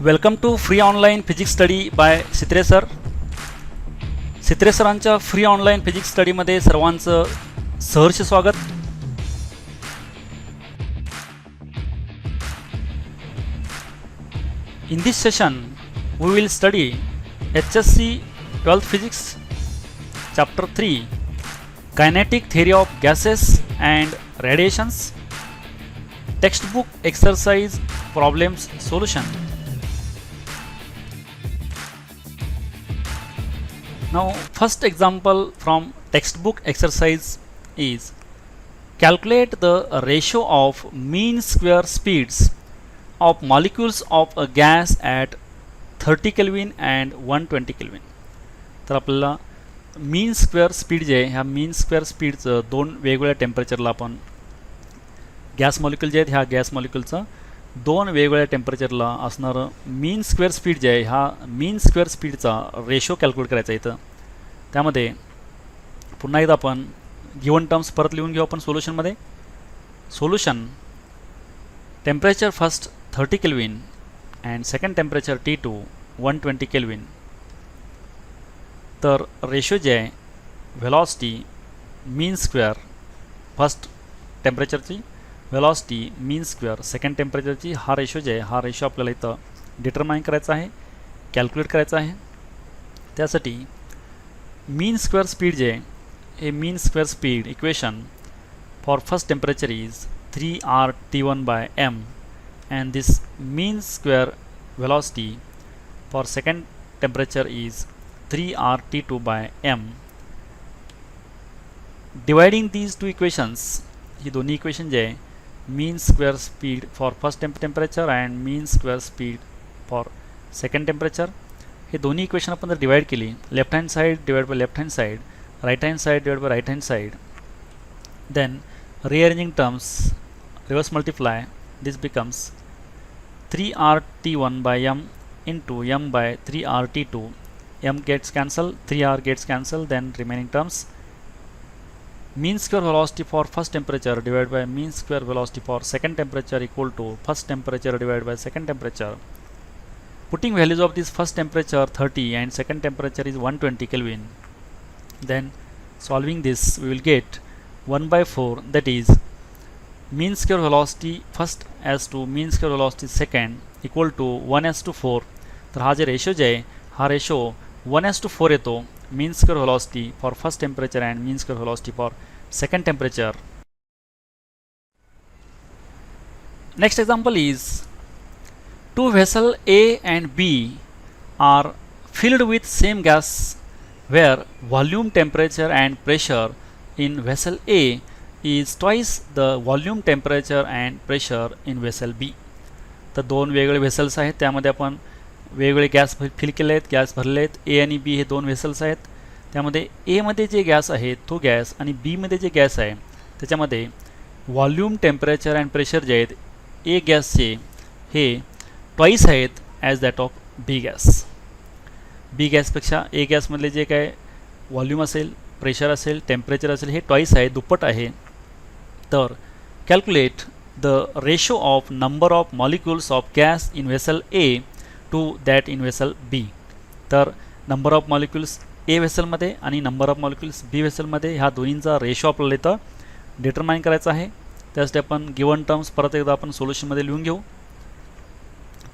Welcome to free online physics study by Sitre sir. Sitre सरांच्या free online physics स्टडीमध्ये सर्वांचं सहर्ष स्वागत. In this session we will study HSC 12th Physics Chapter 3 Kinetic Theory of Gases and Radiations, Textbook Exercise Problems Solution. Now first example from textbook exercise is calculate the ratio of mean square speeds of molecules of a gas at 30 Kelvin and 120 Kelvin. तर आपल्याला mean square speed जे आहे ह्या mean square स्पीडचं दोन वेगवेगळ्या टेम्परेचरला आपण gas molecule जे आहेत ह्या गॅस मॉलिक्यूलचं दोन वेगवेगळ्या टेम्परेचरला असणारं मीन स्क्वेअर स्पीड जे आहे ह्या मीन स्क्वेअर स्पीडचा रेशो कॅल्क्युलेट करायचा इथं. त्यामध्ये पुन्हा एकदा आपण गिवन टर्म्स परत लिहून घेऊ आपण सोल्युशनमध्ये. Solution temperature first 30 kelvin and second temperature T2 120 kelvin. तर रेशो जे आहे व्हेलॉसिटी मीन स्क्वेअर फर्स्ट टेम्परेचरची वेलॉसिटी मीन स्क्वेअर सेकंड टेम्परेचरची हा रेशो जे आहे हा रेशो आपल्याला इथं डिटरमाइन करायचा आहे, कॅल्क्युलेट करायचा आहे. त्यासाठी मीन स्क्वेअर स्पीड जे आहे हे mean square speed equation for first temperature is 3RT1/m and this mean square velocity for second temperature is 3RT2/m. Dividing these two equations, ही दोन्ही इक्वेशन जे आहे mean square speed for first temperature and mean square speed for second temperature, हे दोन्ही equation आपण जर divide केली left hand side divide by left hand side, right hand side divide by right hand side, then rearranging terms reverse multiply, this becomes 3RT1/m into m by 3RT2. m gets cancelled, 3r gets cancelled, then remaining terms mean square velocity for first temperature divided by mean square velocity for second temperature equal to first temperature divided by second temperature. Putting values of this first temperature 30 and second temperature is 120 Kelvin. Then solving this we will get 1/4, that is mean square velocity first as to mean square velocity second equal to 1:4. तर हा जे ratio जे आहे हा ratio 1:4 येतो mean square velocity for first temperature and mean square velocity for second temperature. Next example is two vessels A and B are filled with same gas where volume, temperature and pressure in vessel A is twice the volume, temperature and pressure in vessel B. तर दोन वेगवेगळे vessels आहेत त्यामध्ये आपण वेगवेगळे gas fill केले आहेत, gas भरले आहेत. ए आणि बी हे दोन व्हेसल्स आहेत. त्यामध्ये एमध्ये जे गॅस आहे तो गॅस आणि बीमध्ये जे गॅस आहे त्याच्यामध्ये व्हॉल्यूम, टेम्परेचर अँड प्रेशर जे आहेत ए गॅसचे हे ट्वाईस आहेत as that of B gas. B गॅसपेक्षा ए गॅसमधले जे काय व्हॉल्यूम असेल, प्रेशर असेल, टेम्परेचर असेल हे ट्वाईस आहे, दुप्पट आहे. तर calculate the ratio of number of molecules of gas in vessel A to that in vessel B. तर नंबर ऑफ मॉलिक्युल्स ए व्हेसलमध्ये आणि नंबर ऑफ मॉलिक्युल्स बी व्हेसलमध्ये ह्या दोन्हींचा रेशो आपल्याला इथं डिटरमाइन करायचा आहे. त्यासाठी आपण गिवन टर्म्स परत एकदा आपण सोल्युशनमध्ये लिहून घेऊ.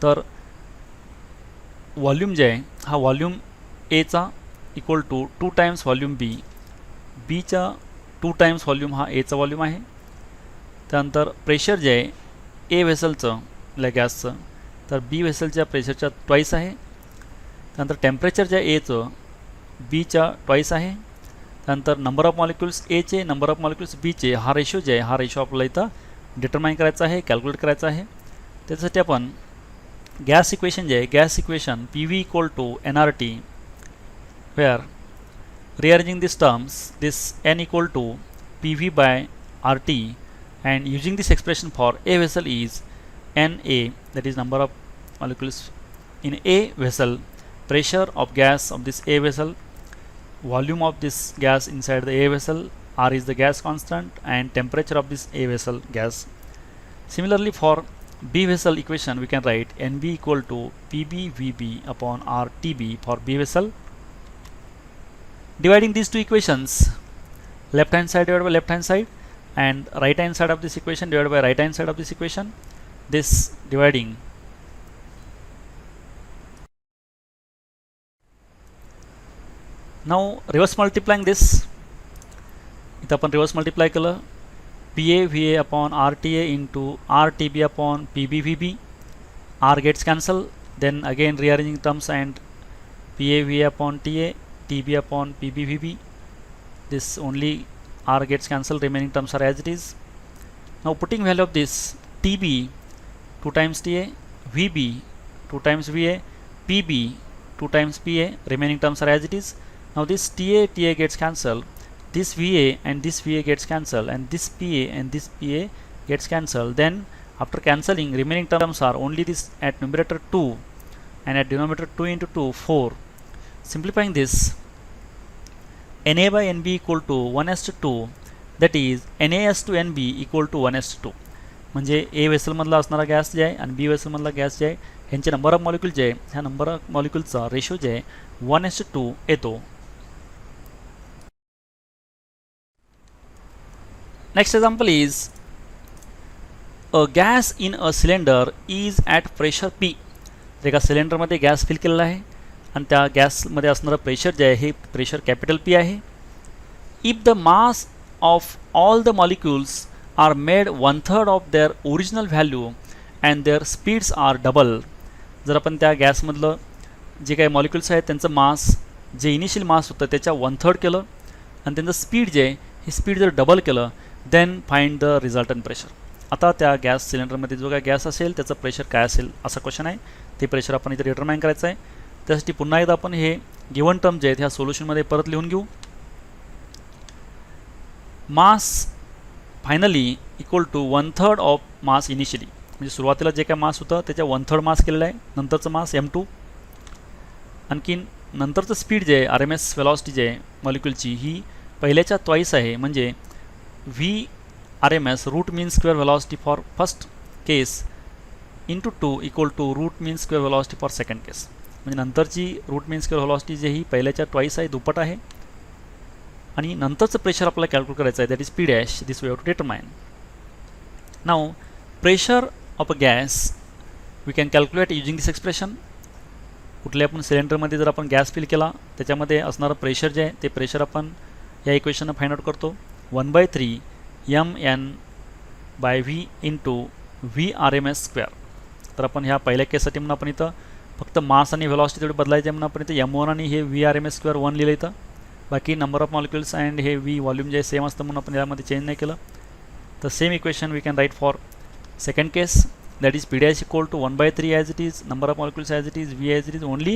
तर व्हॉल्यूम जे आहे हा व्हॉल्यूम एचा equal to 2 times volume B, बीचा 2 टाइम्स व्हॉल्यूम हा एचा व्हॉल्यूम आहे. त्यानंतर प्रेशर जे आहे ए व्हेसलचं गॅसचं तर बी व्हेसलच्या प्रेशरच्या ट्वाईस आहे. त्यानंतर टेम्परेचर जे आहे एचं बीच्या ट्वाईस आहे. त्यानंतर नंबर ऑफ मॉलिक्युल्स एचे, नंबर ऑफ मॉलिक्युल्स बीचे हा रेशो जे आहे हा रेशो आपल्याला इथं डिटरमाइन करायचा आहे, कॅल्क्युलेट करायचा आहे. त्यासाठी आपण गॅस इक्वेशन जे आहे gas equation PV equal to nRT where rearranging these terms this n equal to PV/RT and using this expression for a vessel is NA, that is number of molecules in a vessel, pressure of gas of this a vessel, volume of this gas inside the a vessel, R is the gas constant, and temperature of this a vessel gas. Similarly for B vessel equation, we can write NB equal to PB/VB upon RTB for B vessel. Dividing these two equations, left hand side divided by left hand side and right hand side of this equation divided by right hand side of this equation, this dividing. Now reverse multiplying this, इथं आपण reverse multiply केलं, PA/VA upon RTA into RTB upon PB/VB, R gets cancelled, then again rearranging terms and PA/VA upon TA, TB upon PB/VB, this only R gets cancelled, remaining terms are as it is. Now putting value of this, TB 2 times TA, VB 2 times VA, PB 2 times PA, remaining terms are as it is. Now this TA gets cancelled, this VA and this VA gets cancelled, and this PA and this PA gets cancelled. Then after cancelling, remaining terms are only this at numerator 2 and at denominator 2 into 2, 4. Simplifying this, Na by Nb equal to 1:2, that is Na/Nb equal to 1:2. म्हणजे ए वेसलमधला असणारा gas जे आहे आणि B वेसलमधला gas जे आहे ह्यांचे number of molecule जे आहे ह्या number of मॉलिक्यूलचा ratio जे आहे 1:2 येतो. Next example is a gas in a cylinder is at pressure P. एका सिलेंडरमध्ये गॅस फिल केलेला आहे आणि त्या गॅसमध्ये असणारं प्रेशर जे आहे हे प्रेशर कॅपिटल P आहे. If the mass of all the molecules are made 1/3 of their original value and their speeds are double. जर आपण त्या गॅसमधलं जे काही मॉलिक्युल्स आहेत त्यांचं मास जे इनिशियल मास होतं त्याच्या 1/3 केलं आणि त्यांचं स्पीड जे आहे हे स्पीड जर डबल केलं, then find the resultant pressure. आता त्या गॅस सिलेंडरमध्ये जो काय गॅस असेल त्याचं प्रेशर काय असेल असा क्वेश्चन आहे. ते प्रेशर आपण इथे डिटरमाइन करायचं आहे. त्यासाठी पुन्हा एकदा आपण हे गिवन टर्म जे आहेत ह्या सोल्युशनमध्ये परत लिहून घेऊ. Mass finally equal to 1/3 of mass initially, म्हणजे सुरुवातीला जे काय मास होतं त्याच्या 1/3 मास केलेलं आहे, नंतरचं मास m2. आणखीन नंतरचं स्पीड जे आहे RMS वेलॉसिटी जे आहे मॉलिक्यूलची ही पहिल्याच्या ट्वाईस आहे, म्हणजे VRMS root mean square velocity for first case into 2 equal to root mean square velocity for second case. म्हणजे नंतरची रूट मीन स्क्वेअर वेलॉसिटी जे ही पहिल्याच्या ट्वाईस आहे, दुप्पट आहे. आणि नंतरचं प्रेशर आपल्याला कॅल्क्युलेट करायचं आहे, that is P dash. This we have to determine. Now pressure of a gas we can calculate using this expression. कुठल्या आपण सिलेंडरमध्ये जर आपण गॅस फिल केला त्याच्यामध्ये असणारं प्रेशर जे आहे ते प्रेशर आपण या इक्वेशननं फाइंड आउट करतो. 1/3 mn/v इंटू VRMS स्क्वेअर. तर आपण ह्या पहिल्या केससाठी म्हणून आपण इथं फक्त मास आणि व्हेलॉसिटी तेवढी बदलायचे म्हणून आपण इथं m1 आणि हे VRMS स्क्वेअर 1 लिहिलं इथं. बाकी नंबर ऑफ मॉलिक्युल्स अँड हे V व्हॉल्यूम जे सेम असतं म्हणून आपण यामध्ये चेंज नाही केलं. तर same equation we can write for second case, that is P dash equal to 1/3 as it is, number of molecules as it is, V as it is, only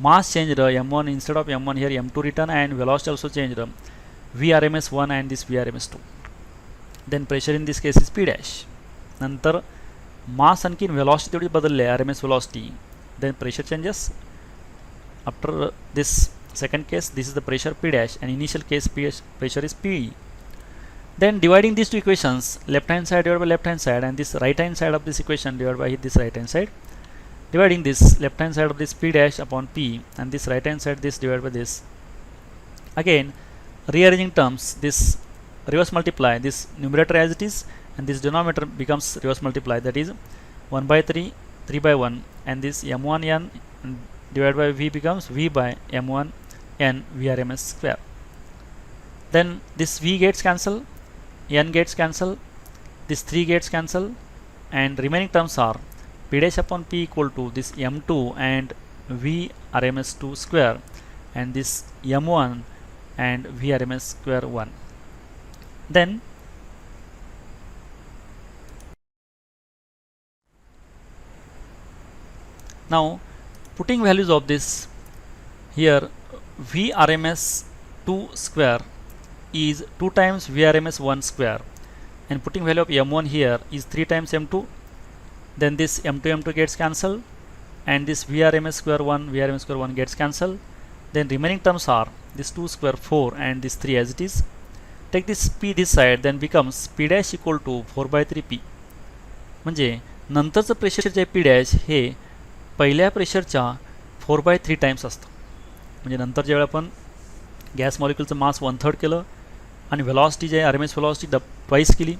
mass changed m1 instead of m1 here m2 written, and velocity also changed VRMS 1 and this VRMS 2. then pressure in this case is P dash. नंतर mass आणखी velocity तेवढी बदलले RMS velocity, then pressure changes. after this second case this is the pressure P dash and initial case pressure is P. Then dividing these two equations, left hand side divided by left hand side and this right hand side of this equation divided by this right hand side. Dividing this left hand side of this P dash upon P and this right hand side this divided by this. Again rearranging terms, this reverse multiply this numerator as it is and this denominator becomes reverse multiply, that is 1/3 3/1 and this m1n divided by V becomes V by m1n VRMS square. Then this V gets cancelled, n gets cancelled, this 3 gets cancelled, and remaining terms are P dash upon P equal to this m2 and VRMS2 square and this m1 and VRMS square 1. Then now putting values of this here, VRMS2 square is 2 times VRMS 1 square, and putting value of m1 here is 3 times m2. then this m2 gets cancelled and this VRMS square 1 gets cancelled. then remaining terms are this 2 square 4 and this 3 as it is. take this P this side, then becomes P dash equal to 4/3 P. म्हणजे नंतरचं pressure J P dash हे पहिल्या प्रेशरच्या 4/3 times असतं. म्हणजे नंतर ज्यावेळी आपण gas मॉलिक्यूलचं मास 1/3 केलं आणि व्हेलॉसिटी जे आहे R M S velocity twice केली,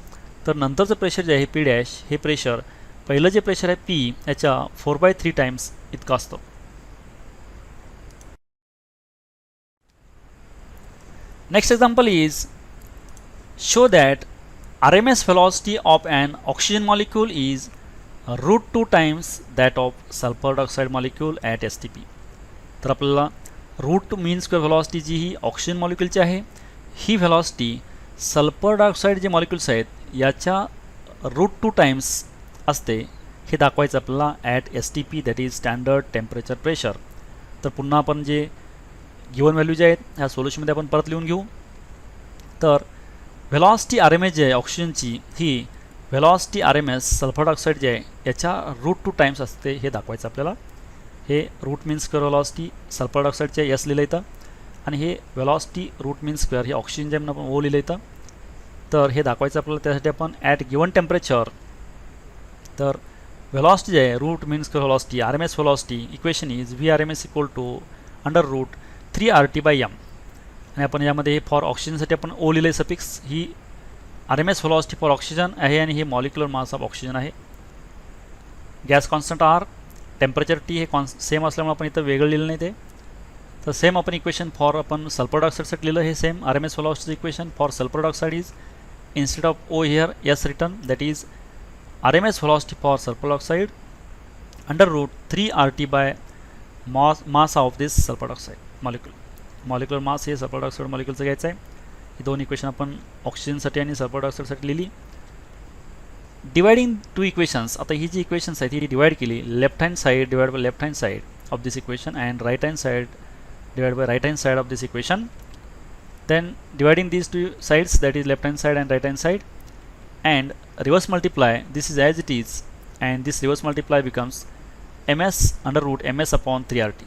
तर नंतरचं प्रेशर जे आहे पी डॅश हे प्रेशर पहिलं जे प्रेशर आहे पी याच्या 4/3 टाइम्स इतकं असतं. Next example is show that RMS velocity of an oxygen molecule is √2 times that of sulfur dioxide molecule at STP. तर आपल्याला रूट मीन स्क्वेअर व्हेलॉसिटी जी ही oxygen मॉलिक्यूलची आहे, ही velocity sulphur dioxide जे molecules आहेत याच्या √2 times असते हे दाखवायचं आपल्याला at STP, that is standard temperature pressure. तर पुन्हा आपण जे गिवन व्हॅल्यू जे आहेत ह्या सोल्युशनमध्ये आपण परत लिहून घेऊ. तर व्हेलॉसिटी आर एम एस जे आहे ऑक्सिजनची ही velocity R M S sulphur dioxide जे आहे याच्या √2 टाइम्स असते हे दाखवायचं आपल्याला. हे root mean square velocity sulphur डायऑक्साईडचे एस लिहिलं येतं आणि हे व्हेलॉसिटी रूट मीन स्क्वेअर हे ऑक्सिजन जे आपण ओ लिहिलं येतं. तर हे दाखवायचं आपल्याला, त्यासाठी आपण ॲट गिवन टेम्परेचर तर व्हेलॉसिटी जे आहे root mean square velocity R M S velocity equation is VRMS = √3RT/m. आणि आपण यामध्ये फॉर ऑक्सिजनसाठी आपण ओ लिहिलं आहे सफिक्स. ही RMS व्हेलॉसिटी फॉर ऑक्सिजन आहे आणि हे मॉलिक्युलर मास ऑफ ऑक्सिजन आहे. Gas constant R, temperature T हे सेम असल्यामुळे आपण इथं वेगळं लिहिलं नाही ते. तर सेम आपण इक्वेशन फॉर आपण सल्फर डायऑक्साईडसाठी लिहिलं हे सेम RMS व्हेलॉसिटीचं equation for sulphur dioxide is instead of O here S written, that is RMS velocity for sulfur dioxide √3RT by mass of this sulfur dioxide molecule. Molecular mass हे sulphur dioxide मॉलिक्युलचं घ्यायचं आहे. ही दोन equation आपण ऑक्सिजनसाठी आणि sulphur डायऑक्साईडसाठी लिहिली. Dividing to equations, आता ही जी इक्वेशन्स आहेत ही डिवाइड केली. Left hand side divide by left hand side of this equation and right hand side divide by right hand side of this equation. Then dividing these two sides, that is left hand side and right hand side, and reverse multiply this is as it is, and this reverse multiply becomes ms under root ms upon 3RT.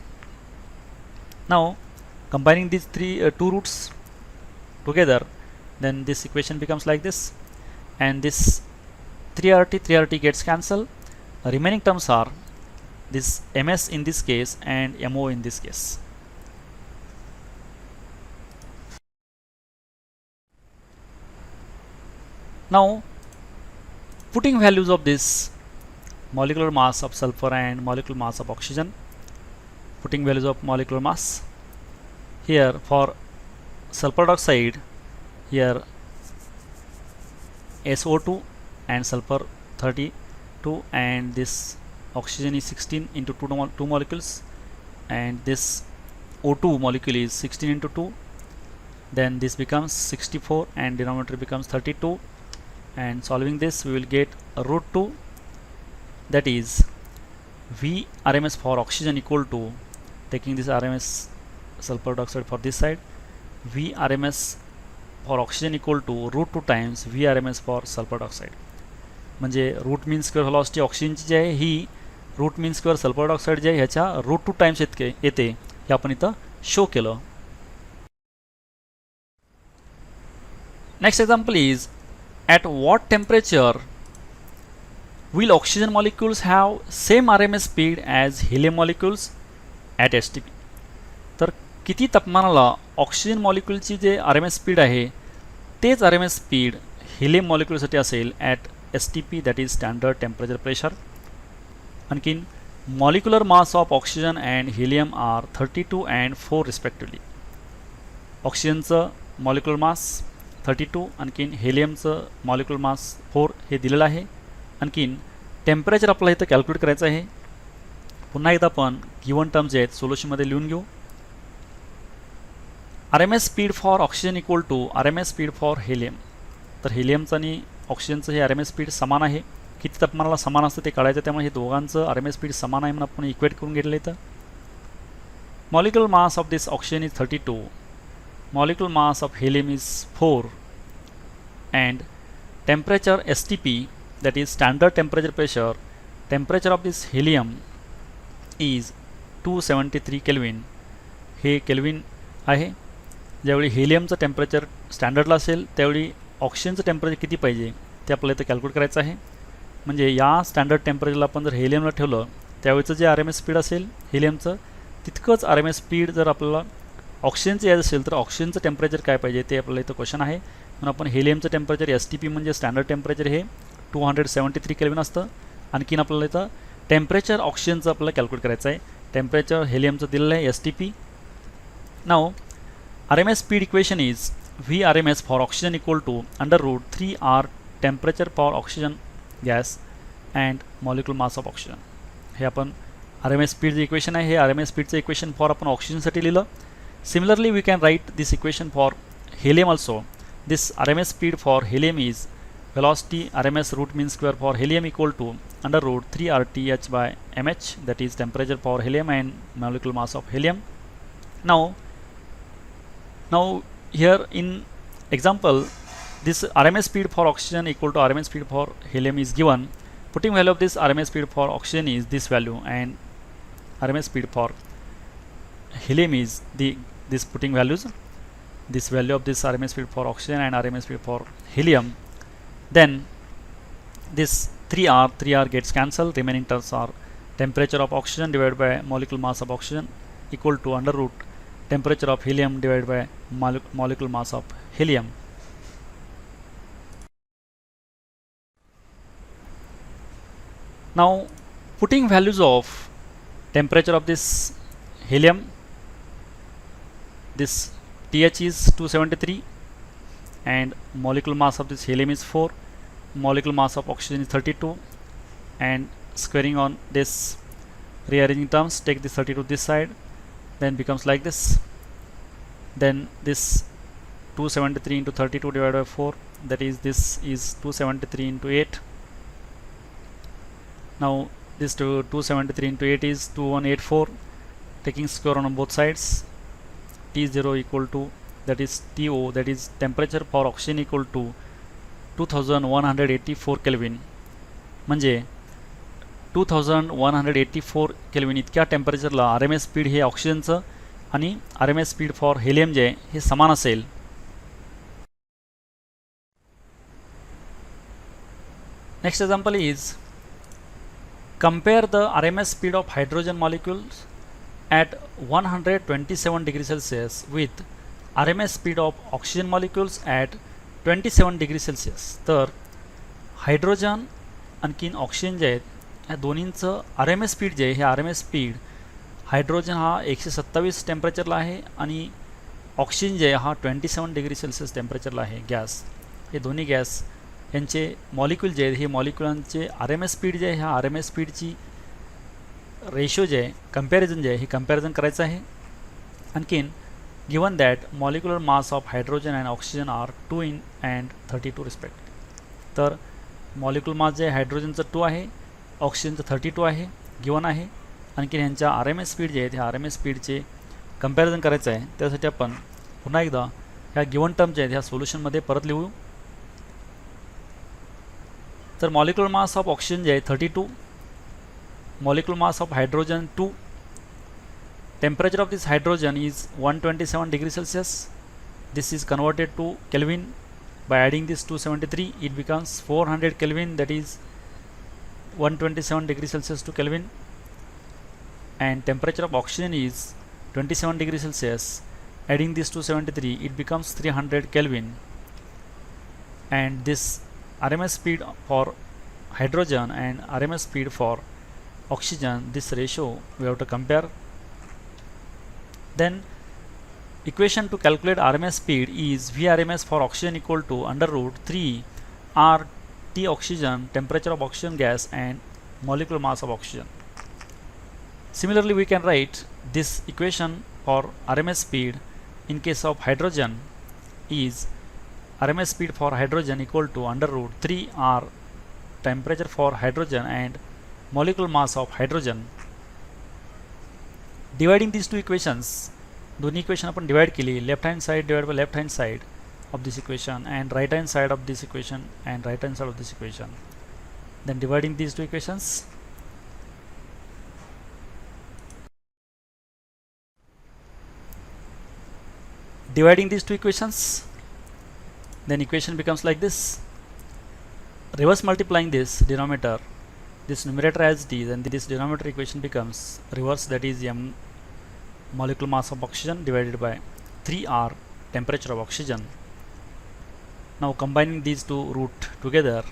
Now combining these two roots together, then this equation becomes like this, and this 3RT gets cancelled. Remaining terms are this ms in this case and mo in this case. Now putting values of this molecular mass of sulfur and molecular mass of oxygen, putting values of molecular mass here for sulfur dioxide, here SO2 and sulfur 32, and this oxygen is 16 into 2 molecules, and this O2 molecule is 16 into 2, then this becomes 64 and denominator becomes 32, and solving this we will get √2, that is VRMS for oxygen equal to, taking this RMS sulfur dioxide for this side, VRMS for oxygen equal to √2 times VRMS for sulfur dioxide. म्हणजे root mean square velocity ऑक्सिजनची जी आहे ही root mean square sulphur dioxide जे आहे ह्याच्या √2 times इतके येते हे आपण इथं शो केलं. Next example is at what temperature will oxygen molecules have same RMS speed as helium molecules at STP. तर किती तापमानाला ऑक्सिजन मॉलिक्यूलची जे RMS स्पीड आहे तेच RMS स्पीड हिलियम मॉलिक्यूलसाठी असेल at STP, that is standard temperature pressure. आणखीन molecular mass of oxygen and helium are 32 and 4 respectively. ऑक्सिजनचं मॉलिक्युलर मास 32, आणखीन हेलियमचं मॉलिक्युलर मास 4 हे दिलेलं आहे. आणखीन टेम्परेचर आपल्याला इथं कॅल्क्युलेट करायचं आहे. पुन्हा एकदा आपण गिवन टर्म्स जे आहेत सोल्युशनमध्ये लिहून घेऊ. RMS speed for oxygen equal to RMS speed for helium. तर हेलियमचं आणि ऑक्सिजनचं हे RMS स्पीड समान आहे. किती तापमानाला समान असतं ते काढायचं, त्यामुळे हे दोघांचं RMS स्पीड समान आहे म्हणून आपण इक्वेट करून घेतलं इथं. Molecular mass of this oxygen is 32, molecular mass of helium is 4, and temperature STP, that is standard temperature pressure, temperature of this helium is 273 Kelvin. हे केल्विन आहे. ज्यावेळी हेलियमचं टेम्परेचर स्टँडर्डला असेल त्यावेळी ऑक्सिजनचं टेम्परेचर किती पाहिजे ते आपल्याला इथं कॅल्क्युलेट करायचं आहे. म्हणजे या स्टँडर्ड टेम्परेचरला आपण जर हेलियमला ठेवलं त्यावेळेचं जे आर एम एस स्पीड असेल हेलियमचं तितकंच आर एम एस स्पीड जर आपल्याला ऑक्सिजनचं यायचं असेल तर ऑक्सिजनचं टेम्परेचर काय पाहिजे ते आपल्याला इथं क्वेश्चन आहे. म्हणून आपण हेलियमचं टेम्परेचर एस टी पी म्हणजे स्टँडर्ड टेम्परेचर हे 273 केल्विन असतं. आणखीन आपल्याला इथं टेम्परेचर ऑक्सिजनचं आपल्याला कॅल्क्युलेट करायचं आहे. टेम्परेचर हेलियमचं दिलेलं आहे एस टी पी. नाव R M S speed equation is V R M S for oxygen equal to √3r temperature for oxygen gas and molecular mass of oxygen. हे आपण आर एम एस स्पीडचं equation आहे. हे R M S स्पीडचं equation for आपण ऑक्सिजनसाठी लिहिलं. Similarly, we can write this equation for helium also. This RMS speed for helium is velocity RMS root mean square for helium equal to √3RTH by mH, that is temperature for helium and molecular mass of helium. Now here in example, this RMS speed for oxygen equal to RMS speed for helium is given. Putting value of this RMS speed for oxygen is this value and RMS speed for helium is this putting values, this value of this RMS speed for oxygen and RMS speed for helium. Then this 3R gets cancelled. Remaining terms are temperature of oxygen divided by molecular mass of oxygen equal to √ temperature of helium divided by molecular mass of helium. Now putting values of temperature of this helium, this TH is 273 and molecular mass of this helium is 4, molecular mass of oxygen is 32, and squaring on this, rearranging terms, take this 32 this side, then becomes like this. Then this 273 into 32 divided by 4, that is this is 273 into 8. Now this 273 into 8 is 2184, taking square on both sides. T0 equal to, that is TO, that is temperature for oxygen equal to 2184 kelvin. म्हणजे 2184 kelvin इतक्या टेम्परेचरला R M S speed हे ऑक्सिजनचं आणि R M S speed for helium जे हे समान असेल. Next example is compare the RMS speed of hydrogen molecules at 127 degrees Celsius with RMS speed of oxygen molecules at 27 degrees Celsius. तर hydrogen आणखीन oxygen जे आहेत ह्या दोन्हींचं आर एम एस स्पीड जे आहे हे R M S speed hydrogen हा 127 टेम्परेचरला आहे आणि ऑक्सिजन जे आहे हा 27 डिग्री सेल्सिअस टेम्परेचरला आहे. गॅस हे दोन्ही गॅस यांचे मॉलिक्यूल जे आहेत हे मॉलिक्युलांचे आर एम एस स्पीड जे आहे ह्या आर एम एस स्पीडची रेशो जे आहे कंपॅरिझन जे आहे हे कंपॅरिझन करायचं आहे. आणखीन given that molecular mass of hydrogen and oxygen are 2 in and 32 respect. तर मॉलिक्युलर मास जे आहे हायड्रोजनचं 2 आहे, ऑक्सिजनचं 32 आहे, गिवन आहे. आणखीन ह्यांच्या आर एम एस स्पीड जे आहेत ह्या आर एम एस स्पीडचे कंपॅरिझन करायचं आहे. त्यासाठी आपण पुन्हा एकदा ह्या गिवन टर्म जे आहेत ह्या सोल्युशनमध्ये परत लिहू. तर मॉलिक्युलर मास ऑफ ऑक्सिजन जे आहे 32, molecular mass of hydrogen 2, temperature of this hydrogen is 127 degrees Celsius. This is converted to Kelvin by adding this 273, it becomes 400 Kelvin, that is 127 degrees Celsius to Kelvin. And temperature of oxygen is 27 degrees Celsius. Adding this 273, it becomes 300 Kelvin. And this RMS speed for hydrogen and RMS speed for oxygen, this ratio we have to compare. Then equation to calculate RMS speed is VRMS for oxygen equal to √3 R T oxygen, temperature of oxygen gas and molecular mass of oxygen. Similarly, we can write this equation for RMS speed in case of hydrogen is RMS speed for hydrogen equal to √3 R temperature for hydrogen and molecular mass of hydrogen. Dividing these two equations, दोन्ही equation आपण divide केली, left hand side divide by left hand side of this equation and right hand side of this equation and right hand side of this equation. Then dividing these two equations, then equation becomes like this. reverse multiplying this denominator, this numerator as it is, and this denominator equation becomes reverse, that is m molecular mass of oxygen divided by 3r temperature of oxygen. Now combining these two root together,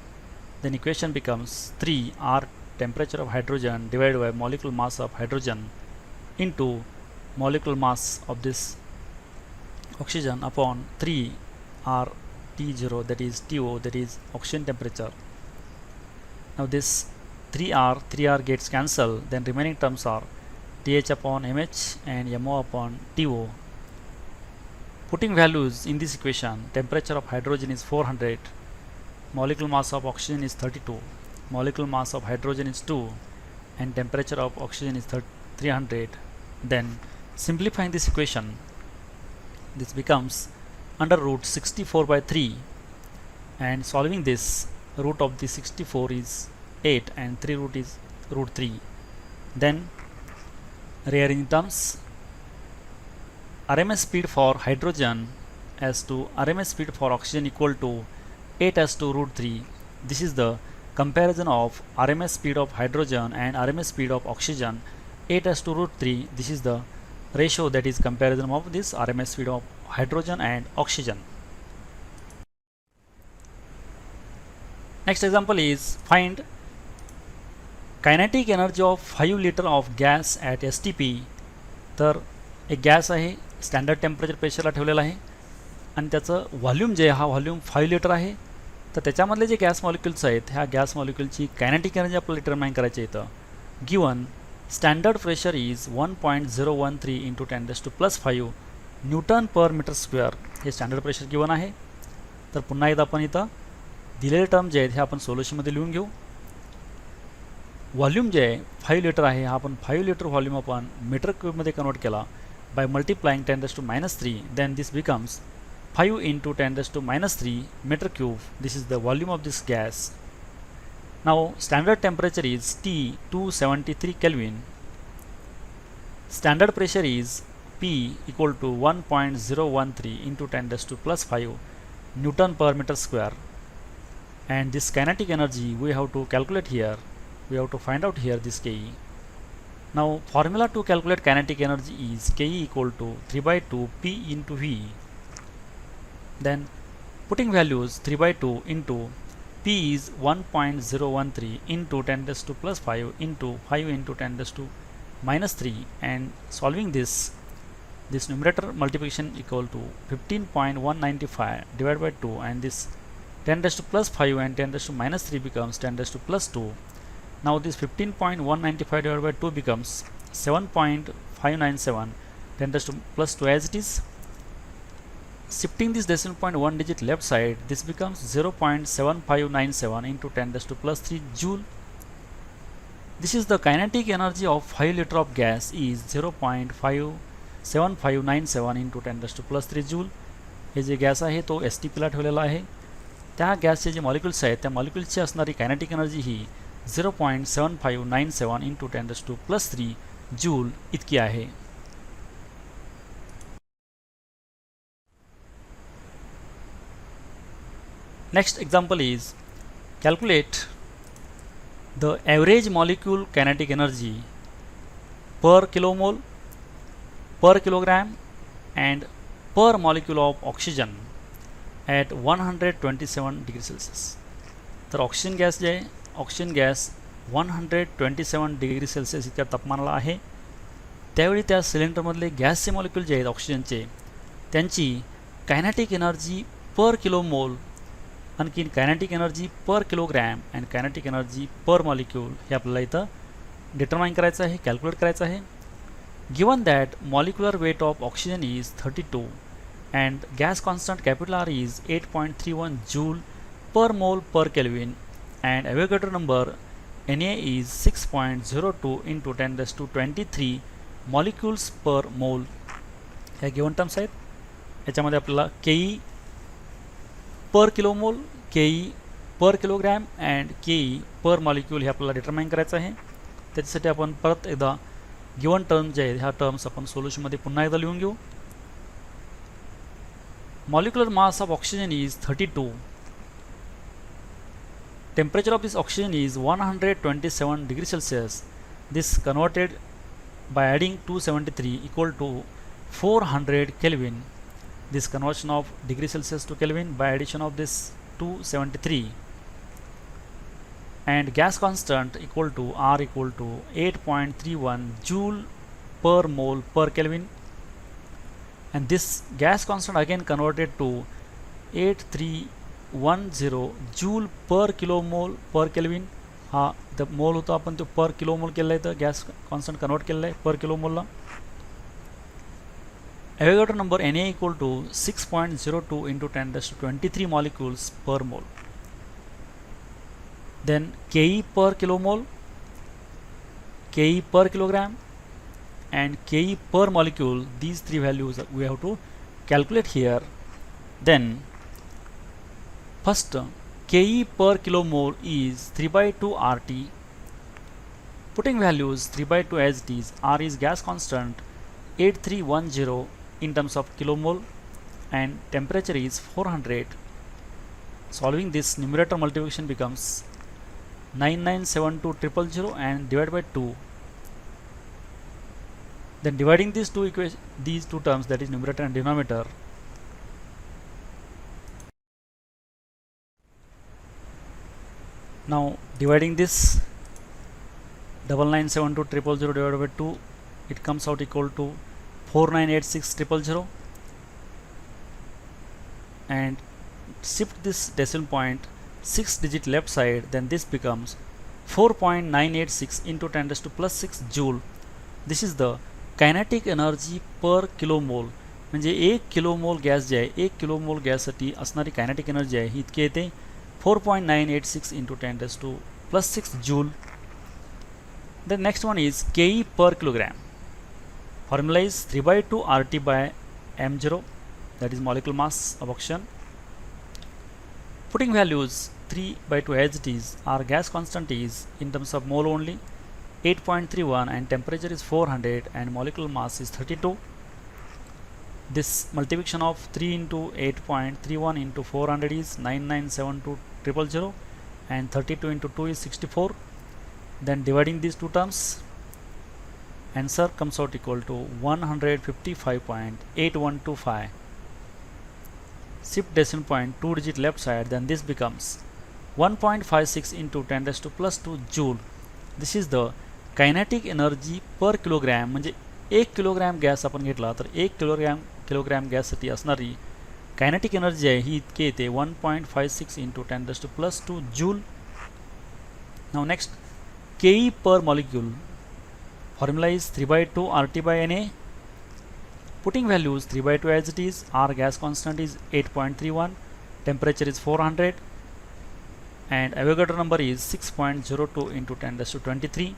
then equation becomes 3r temperature of hydrogen divided by molecular mass of hydrogen into molecular mass of this oxygen upon 3r T0, that is TO, that is oxygen temperature. Now this 3r gets cancelled, then remaining terms are TH upon MH and MO upon TO. Putting values in this equation, temperature of hydrogen is 400, molecular mass of oxygen is 32, molecular mass of hydrogen is 2, and temperature of oxygen is 300. Then simplifying this equation, this becomes under root 64 by 3, and solving this, root of the 64 is 8 and 3 root is root 3. Then rearranging terms, RMS speed for hydrogen as to RMS speed for oxygen equal to 8 as to root 3. This is the comparison of RMS speed of hydrogen and RMS speed of oxygen 8 as to root 3. This is the ratio, that is comparison of this RMS speed of hydrogen and oxygen. Next example is find kinetic energy of 5 liter of gas at STP. तर एक gas आहे, standard temperature प्रेशरला ठेवलेला आहे आणि त्याचं volume जे आहे, हा volume 5 litre आहे. तर त्याच्यामधले जे गॅस मॉलिक्युल्स आहेत, ह्या गॅस मॉलिक्युलची कायनेटिक एनर्जी आपल्याला डिटरमाइन करायची आहे. तर given standard pressure is 1.013 into 10⁻⁵ Newton पर मीटर स्क्वेअर. हे स्टँडर्ड प्रेशर गिवन आहे. तर पुन्हा एकदा आपण इथं दिलेले टर्म जे आहेत हे आपण सोल्युशनमध्ये लिहून घेऊ. व्हॉल्यूम जे आहे 5 लिटर आहे, हा आपण 5 लिटर व्हॉल्यूम आपण मीटर क्यूबमध्ये कन्वर्ट केला by multiplying 10⁻³ then this becomes 5 into 10⁻³ meter cube. This is the volume of this gas. Now standard temperature is T 273 Kelvin. Standard pressure is P equal to 1.013 into 10⁻⁵ Newton per meter square. And this kinetic energy we have to calculate here. We have to find out here this Ke. Now formula to calculate kinetic energy is Ke equal to 3/2 P into V. Then putting values 3/2 into P is 1.013 into 10⁻⁵ into 5 into 10⁻³ and solving this numerator multiplication equal to 15.195 divided by 2, and this 10⁻⁵ and 10⁻³ becomes 10⁻². Now this 15.195 divided by 2 becomes 7.597, 10⁻² as it is. Shifting this decimal point 1 digit left side, this becomes 0.7597 into 10⁻³ joule. This is the kinetic energy of 5 liter of gas is 0.7597 into 10⁻³ joule. Hey J gas आहे तो STPला ठेवलेला आहे. त्या गॅसचे जे molecules आहेत त्या मॉलिक्युल्सची असणारी kinetic energy ही 0.7597 into 10⁻³ joule इतकी आहे. Next example is calculate the average molecule kinetic energy per kilomole, per kilogram and per molecule of oxygen at 127 degrees Celsius. तर ऑक्सिजन गॅस जे आहे, ऑक्सिजन गॅस 127 डिग्री सेल्सिअस इतक्या तापमानाला आहे. त्यावेळी त्या सिलेंडरमधले गॅसचे मॉलिक्यूल जे आहेत ऑक्सिजनचे, त्यांची कायनेटिक एनर्जी पर किलोमोल, आणखीन कायनेटिक एनर्जी पर किलोग्रॅम अँड कायनेटिक एनर्जी पर मॉलिक्यूल हे आपल्याला इथं डिटरमाइन करायचं आहे, कॅल्क्युलेट करायचं आहे. Given that molecular weight of oxygen is 32 and gas constant capital R is 8.31 joule per mole per Kelvin and Avogadro number Na is 6.02 into 10⁻23 molecules per mole. ह्या given terms आहेत. याच्यामध्ये आपल्याला Ke पर kilomole, Ke पर kilogram and Ke पर molecule हे आपल्याला determine करायचं आहे. त्याच्यासाठी आपण परत एकदा गिवन टर्म जे आहेत ह्या टर्म्स आपण सोल्युशनमध्ये पुन्हा एकदा लिहून घेऊ. Molecular mass of oxygen is 32. temperature of this oxygen is 127 degrees Celsius. This converted by adding 273 equal to 400 Kelvin. This conversion of degree Celsius to Kelvin by addition of this 273, and gas constant equal to R equal to 8.31 joule per mole per Kelvin, and this gas constant again converted to 8310 joule per kilomole per Kelvin. हा the mole होता आपण तो पर kilomole केला आहे, तर gas constant convert केला आहे पर किलोमोलला. Avogadro number Na equal to 6.02 into 10 raised to 23 molecules per mole. Then Ke per kilomole, Ke per kilogram, and Ke per molecule, these three values we have to calculate here. Then first Ke per kilomole is 3/2 RT. Putting values 3/2 as it is, R is gas constant 8310 in terms of kilomole and temperature is 400. Solving this, numerator multiplication becomes 9972000 and divided by 2. Then dividing these two terms, that is numerator and denominator, now dividing this 9972000 divided by 2, it comes out equal to 4986000, and shift this decimal point 6 digit left side, then this becomes 4.986 into 10 raised to plus 6 joule. This is the kinetic energy per kilomole. म्हणजे 1 kilomole gas जे आहे, 1 kilomole गॅससाठी असणारी kinetic energy आहे ही इतकी येते 4.986 into 10 raised to plus 6 joule. The next one is Ke per kilogram. Formula is 3/2 RT by m0, that is molecular mass of oxygen. Putting values 3/2 as it is, our gas constant is in terms of mole only 8.31 and temperature is 400 and molecular mass is 32. This multiplication of 3 into 8.31 into 400 is 9972000 and 32 into 2 is 64. Then dividing these two terms, answer comes out equal to 155.8125. Shift decimal point 2 digit left side, then this becomes 1.56 into 10 raised to plus 2 joule. This is the kinetic energy per kilogram. म्हणजे 1 kilogram gas आपण घेतला तर 1 kilogram गॅससाठी असणारी kinetic energy आहे ही इतकी येते 1.56 into 10 raised to plus 2 joule. Now next, Ke per molecule. Formula is 3/2 RT by Na. Putting values 3/2 as it is, our gas constant is 8.31, temperature is 400 and Avogadro number is 6.02 into 10 raised to 23.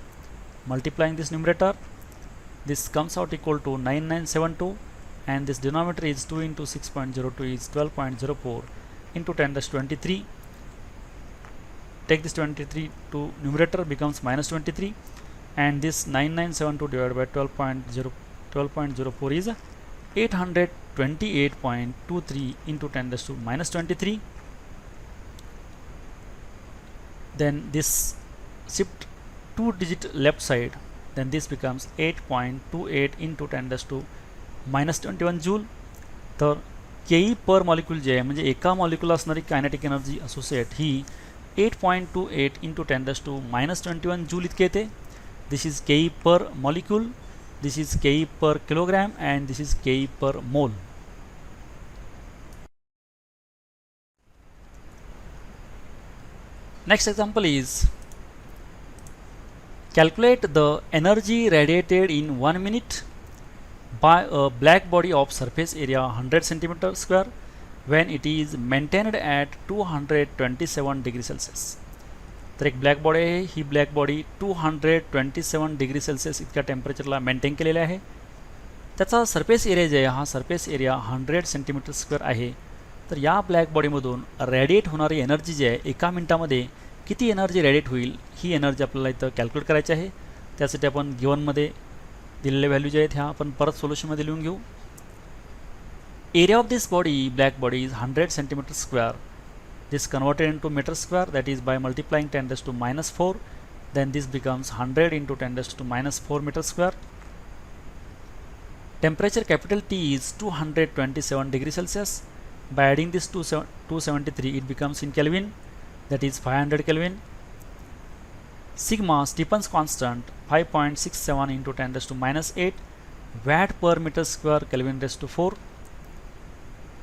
Multiplying this numerator, this comes out equal to 9972 and this denominator is 2 into 6.02 is 12.04 into 10 raised to 23. Take this 23 to numerator, becomes minus 23, and this 9972 divided by 12.04 is 828.23 into 10 raised to minus 23. Then this shift 2 digit left side, then this becomes 8.28 into 10 raised to minus 21 joule. तर Ke per molecule जे आहे म्हणजे एका molecule असणारी kinetic energy associate he 8.28 into 10 raised to minus 21 joule इतके येते. This is Ke per molecule, this is Ke per kilogram and this is Ke per mole. Next example is calculate the energy radiated in 1 minute by a black body of surface area 100 centimeter square when it is maintained at 227 degree Celsius. तर एक black body आहे, ही black body 227 degree Celsius इतक्या टेम्परेचरला maintain केलेला आहे. त्याचा surface area जे आहे हा surface area 100 centimetre square आहे. तर या ब्लॅक बॉडीमधून रेडिएट होणारी एनर्जी जी आहे एका मिनिटामध्ये किती एनर्जी रेडिएट होईल ही एनर्जी आपल्याला इथं कॅल्क्युलेट करायची आहे. त्यासाठी आपण गिवनमध्ये दिलेले व्हॅल्यू जे आहेत ह्या आपण परत सोल्युशनमध्ये लिहून घेऊ. Area of this body, black body, is 100 centimetre square this converted into meter square, that is by multiplying 10 raised to minus 4, then this becomes 100 into 10 raised to minus 4 meter square. Temperature capital T is 227 degrees Celsius. By adding this to 273, it becomes in Kelvin, that is 500 Kelvin. Sigma, Stephen's constant, 5.67 into 10 raised to minus 8 watt per meter square Kelvin raised to 4.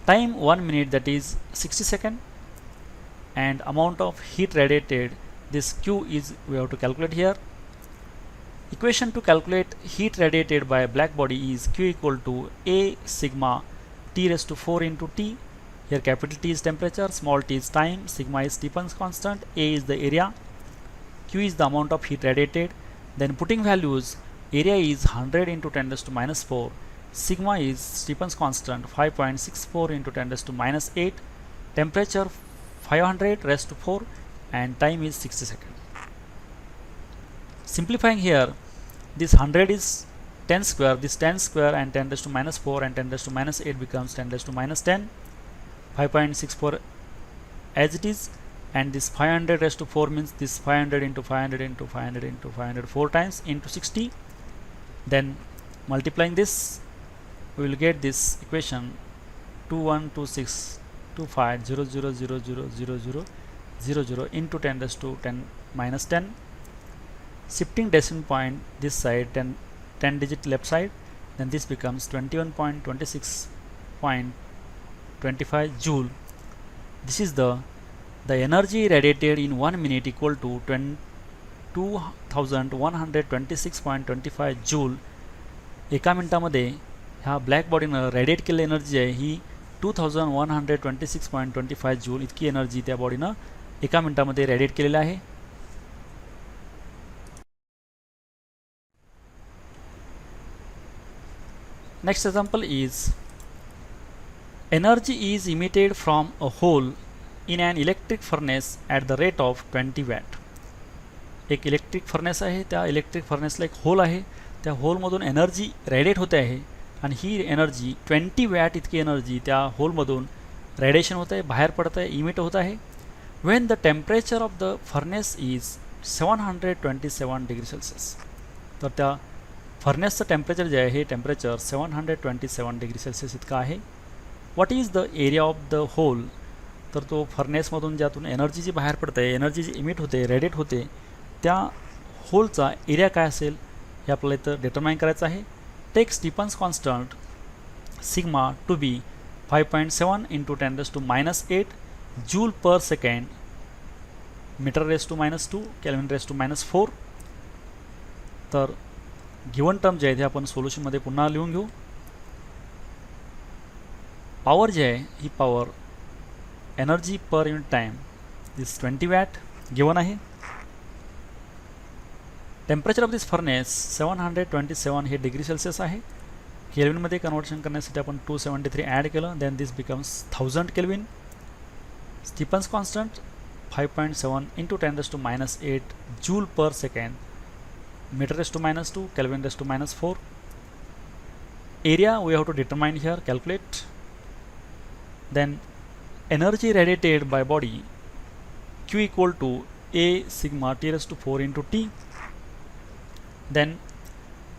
Time 1 minute, that is 60 seconds. And amount of heat radiated, this Q is, we have to calculate here. Equation to calculate heat radiated by a black body is Q equal to A sigma T raised to 4 into T. Here capital T is temperature, small t is time, sigma is Stephen's constant, A is the area, Q is the amount of heat radiated. Then putting values, area is 100 into 10 raised to minus 4, sigma is Stephen's constant 5.64 into 10 raised to minus 8, temperature 500 raised to 4, and time is 60 seconds. Simplifying here, this 100 is 10 square, this 10 square and 10 raised to minus 4 and 10 raised to minus 8 becomes 10 raised to minus 10, 5.64 as it is, and this 500 raised to 4 means this 500 into 500 into 500 into 500 4 times into 60. Then multiplying this, we will get this equation 212625000000 into 10 raised to 10 minus 10. Shifting decimal point this side, 10 digit left side, then this becomes 21.26.25 joule. This is the energy radiated in 1 minute equal to 2126.25 joule. एका मिनिटामध्ये ह्या black बॉडीनं radiate केलेली energy आहे ही 2126.25 joule इतकी energy त्या बॉडीनं एका मिनिटामध्ये radiate केलेली आहे. Next example is energy is emitted from a hole in an electric furnace at the rate of 20 watt. एक इलेक्ट्रिक फर्नेस आहे, त्या इलेक्ट्रिक फर्नेसला एक होल आहे, त्या होलमधून एनर्जी रेडिएट होते आहे आणि ही एनर्जी 20 वॅट इतकी एनर्जी त्या होलमधून रेडिएशन होत आहे, बाहेर पडत आहे, इमिट होत आहे. When the temperature of the furnace is 727 degree Celsius. तर त्या फर्नेसचं टेम्परेचर जे आहे हे टेम्परेचर 727 डिग्री सेल्सिअस इतकं आहे. What is the area of the hole. तर तो फर्नेसमधून ज्यातून एनर्जी जी बाहेर पडते, एनर्जी जी इमिट होते, रेडिएट होते, त्या होलचा एरिया काय असेल हे आपल्याला इथं डिटरमाइन करायचं आहे. Take Stefan's constant sigma to be 5.7 into 10 raise to minus 8 joule per second metre raise to minus 2 kelvin raise to minus 4. तर गिवन टर्म जे आहे ते आपण सोल्युशनमध्ये पुन्हा लिहून घेऊ. पॉवर जे आहे ही power energy per unit time this 20 watt given आहे. टेम्परेचर ऑफ दिस फर्नेस 727 हे डिग्री सेल्सिअस आहे. केल्विनमध्ये कन्वर्शन करण्यासाठी आपण 273 ॲड केलं, then this becomes 1000 kelvin. Stefan's constant 5.7 into 10 raise to minus 8 joule per second metre raise to minus 2 kelvin raise to minus 4. area we have to determine here, calculate. Then energy radiated by body Q equal to A sigma T raised to 4 into T. Then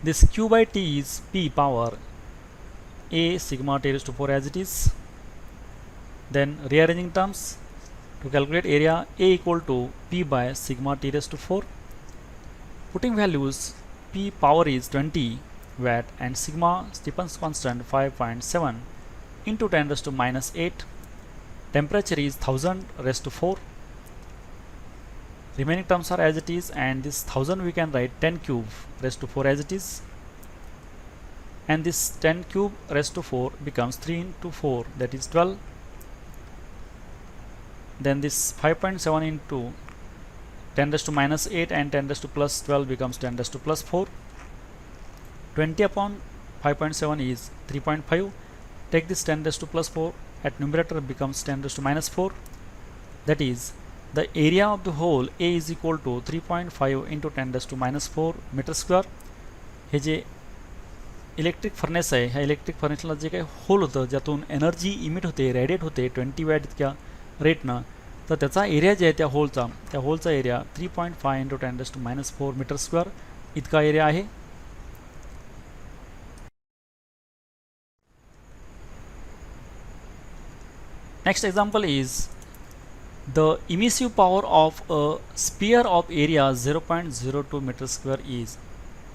this Q by T is P power A sigma T raised to 4 as it is. Then rearranging terms to calculate area A equal to P by sigma T raised to 4. Putting values, P power is 20 watt and sigma Stephen's constant 5.7 into 10 raised to minus 8. Temperature is 1000 raised to 4. Remaining terms are as it is, and this 1000 we can write 10 cube raised to 4 as it is, and this 10 cube raised to 4 becomes 3 into 4, that is 12. Then this 5.7 into 10 raised to minus 8 and 10 raised to plus 12 becomes 10 raised to plus 4. 20 upon 5.7 is 3.5. Take this 10 raised to plus 4 at numerator becomes 10 raised to minus 4. That is, the area of the hole A is equal to 3.5 into 10 raised to minus 4 meter square. Hey J electric furnace आहे, ह्या electric फर्नेसला जे काही whole होतं ज्यातून energy emit होते, radiate होते 20 watt इतक्या रेटनं, तर त्याचा एरिया जे आहे त्या होलचा एरिया 3.5 इंटू 10⁻⁴ मीटर स्क्वेअर इतका एरिया आहे. Next example is the emissive power of a sphere of area 0.02 meter square is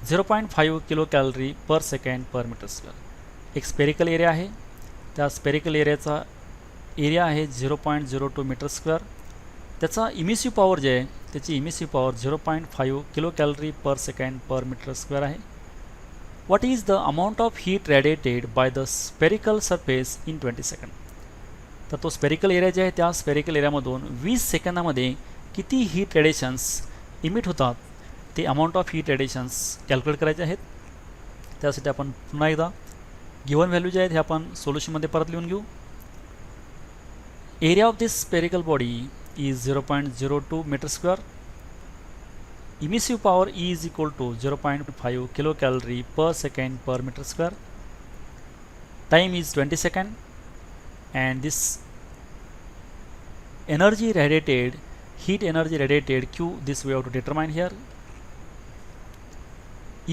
0.5 kilocalorie per second per meter square. एक स्पेरिकल एरिया आहे, त्या स्पेरिकल एरियाचा एरिया आहे 0.02 मीटर स्क्वेअर. त्याचा emissive power जे आहे त्याची emissive power 0.5 kilo calorie per second per metre square आहे. What is the amount of heat radiated by the spherical surface in 20 second. तर तो स्पेरिकल एरिया जे आहे त्या स्पेरिकल एरियामधून 20 सेकंदामध्ये किती हीट रेडिएशन्स इमिट होतात ते amount of heat radiations calculate करायचे आहेत. त्यासाठी आपण पुन्हा एकदा गिवन व्हॅल्यू जे आहेत हे आपण सोल्युशनमध्ये परत लिहून घेऊ. Area of this spherical body is 0.02 metre square. Emissive power is equal to 0.5 kilo calorie per second per metre square. Time is 20 second. And this energy radiated, heat energy radiated Q, this we have to determine here.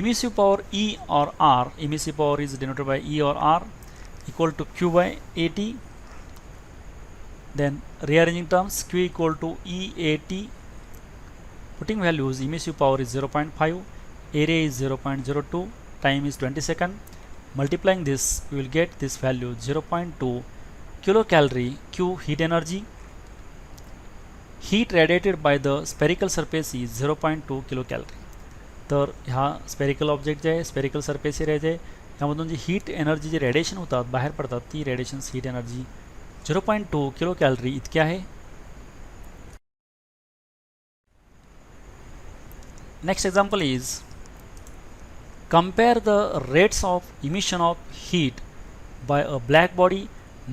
Emissive power E or R, emissive power is denoted by E or R equal to Q by AT. Then rearranging terms, Q equal to EAT. Putting values, emissive power is 0.5, area is 0.02, time is 20 seconds. Multiplying this, we will get this value 0.2 kilocalorie Q heat energy. Heat radiated by the spherical surface is 0.2 kilocalorie. तर ह्या spherical object जे आहे spherical surface area जे आहे यामधून जी heat energy जी radiation होतात बाहेर पडतात ती radiations heat energy 0.2 kilo calorie इतकी आहे. Next example is compare the rates of emission of heat bye a black body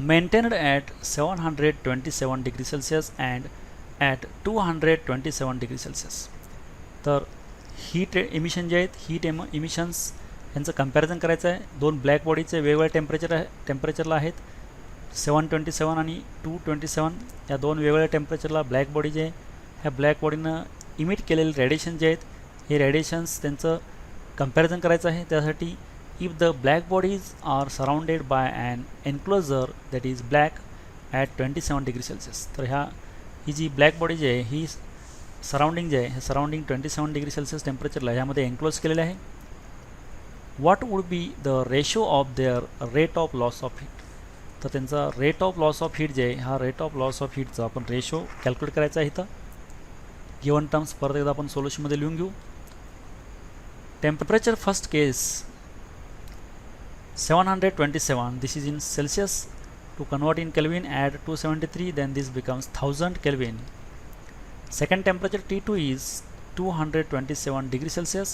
maintained at 727 degree Celsius and at 227 degree Celsius. तर heat emission जे आहेत heat इमिशन्स यांचं comparison करायचं आहे. दोन black बॉडीचे वेगवेगळ्या टेम्परेचरला आहेत 727 आणि 227 या दोन वेगवेगळ्या टेम्परेचरला ब्लॅक बॉडी जे आहे ह्या ब्लॅक बॉडीनं इमिट केलेले रेडिएशन जे आहेत हे रेडिएशन्स त्यांचं कंपॅरिझन करायचं आहे. त्यासाठी if the black bodies are surrounded by an enclosure that is black at 27 degree Celsius. तर ही जी ब्लॅक बॉडी जी आहे ही सराउंडिंग जे आहे हे सराउंडिंग 27 डिग्री सेल्सिअस टेम्परेचरला ह्यामध्ये एन्क्लोज केलेले आहे. What would be the ratio of their rate of loss of heat. तर त्यांचा rate of loss of heat जे आहे हा रेट ऑफ लॉस ऑफ हीटचा आपण रेशो कॅल्क्युलेट करायचा आहे. इथं गिवन टर्म्स परत एकदा आपण सोल्युशनमध्ये लिहून घेऊ. Temperature first case 727, this is in Celsius. To convert in Kelvin add 273, then this becomes 1000 Kelvin. Second temperature T2 is 227 degree Celsius.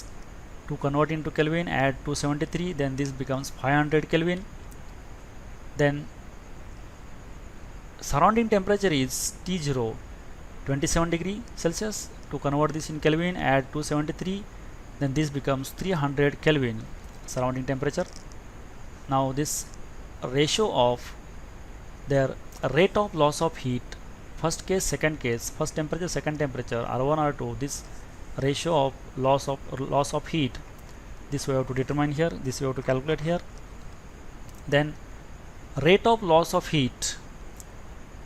To convert into Kelvin add 273, then this becomes 500 Kelvin. Then surrounding temperature is T0 27 degree Celsius. To convert this in Kelvin add 273, then this becomes 300 Kelvin surrounding temperature. Now this ratio of their rate of loss of heat, first case, second case, first temperature, second temperature, R1, R2, this ratio of loss of heat, this we have to determine here, this we have to calculate here. Then rate of loss of heat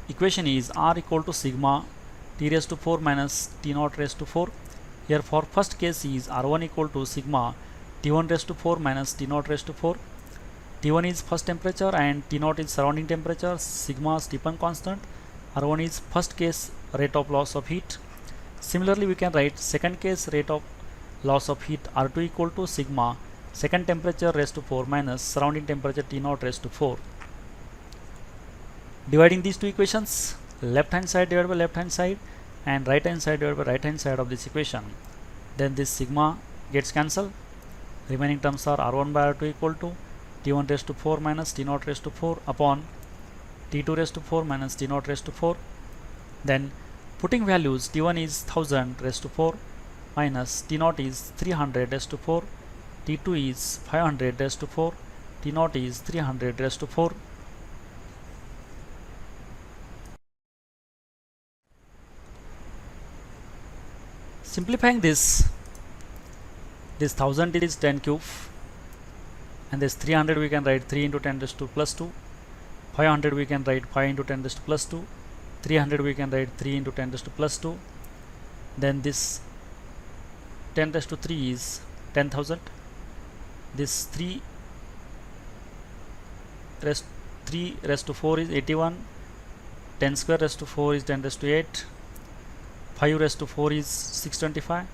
equation is R equal to sigma T raised to 4 minus T naught raised to 4. Here for first case is R1 equal to sigma T1 raised to 4 minus T naught raised to 4. T1 is first temperature and T0 is surrounding temperature. Sigma Stephan constant. R1 is first case rate of loss of heat. Similarly, we can write second case rate of loss of heat R2 equal to sigma second temperature raised to 4 minus surrounding temperature T0 raised to 4. Dividing these two equations, left hand side divided by left hand side and right hand side divided by right hand side of this equation. Then this sigma gets cancelled. Remaining terms are R1 by R2 equal to T1 raised to 4 minus T0 raised to 4 upon T2 raised to 4 minus T0 raised to 4. Then putting values, T1 is 1000 raised to 4 minus T0 is 300 raised to 4, T2 is 500 raised to 4, T0 is 300 raised to 4. Simplifying this 1000 is 10 cube, and this 300 we can write 3 into 10 raised to plus 2, 500 we can write 5 into 10 raised to plus 2, 300 we can write 3 into 10 raised to plus 2, then this 10 raised to 3 is 10,000, this 3 raised to 4 is 81, 10 square raised to 4 is 10 raised to 8, 5 raised to 4 is 625,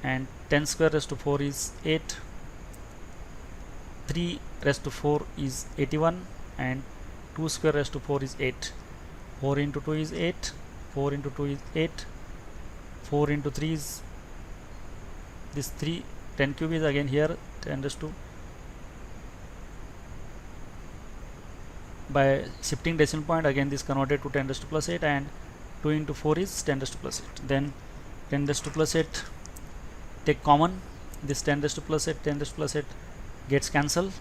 and 10 square raised to 4 is 8, 3 raised to 4 is 81, and 2 square raised to 4 is 8. 4 into 2 is 8, 4 into 2 is 8, 4 into 3 is this 3, 10 cube is again here 10 raised to, by shifting decimal point again this converted to 10 raised to plus 8, and 2 into 4 is 10 raised to plus 8. Then 10 raised to plus 8, take common, this 10 raised to plus 8, 10 raised to plus 8 gets cancelled.